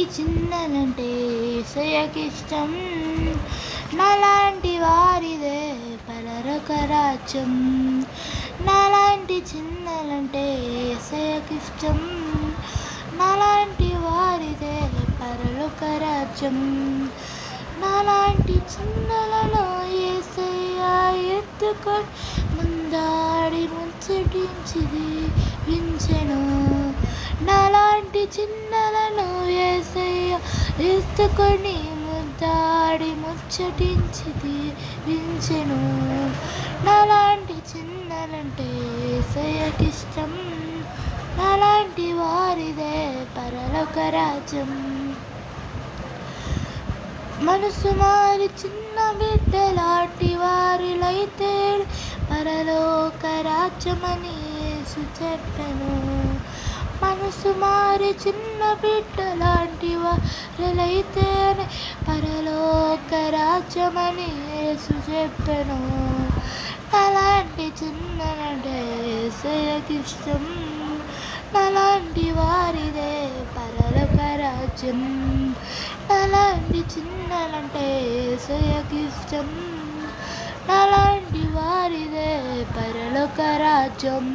ఈ చిన్నలంటే యేసయ్యకిష్టం, నాలాంటి వారిదే పరలోక రాజ్యం. నాలాంటి చిన్నలంటే యేసయ్యకిష్టం, నాలాంటి వారిదే పరలోక రాజ్యం. నాలాంటి చిన్నలను యేసయ్య ఎత్తుకొని ముందాడి ముచ్చటించి దీవించెను. నాలాంటి చిన్నలను యేసయ్య ఎత్తుకొని ముద్దాడి ముచ్చటించి దీవించెను. నాలాంటి చిన్నలంటే యేసయ్యకిష్టం, నాలాంటి వారిదే పరలోక రాజ్యం. మనసు మారి చిన్న బిడ్డలాంటి వారిలైతే పరలోక రాజ్యమని యేసు చెప్పెను. మనసు మారి చిన్న బిడ్డలాంటి వారిలైతే పరలోక రాజ్యమని యేసు చెప్పెను. నాలాంటి చిన్నలంటే యేసయ్యకిష్టం, నాలాంటి వారిదే పరలోక రాజ్యం. నాలాంటి చిన్నలంటే యేసయ్యకిష్టం, నాలాంటి వారిదే పరలోక రాజ్యం.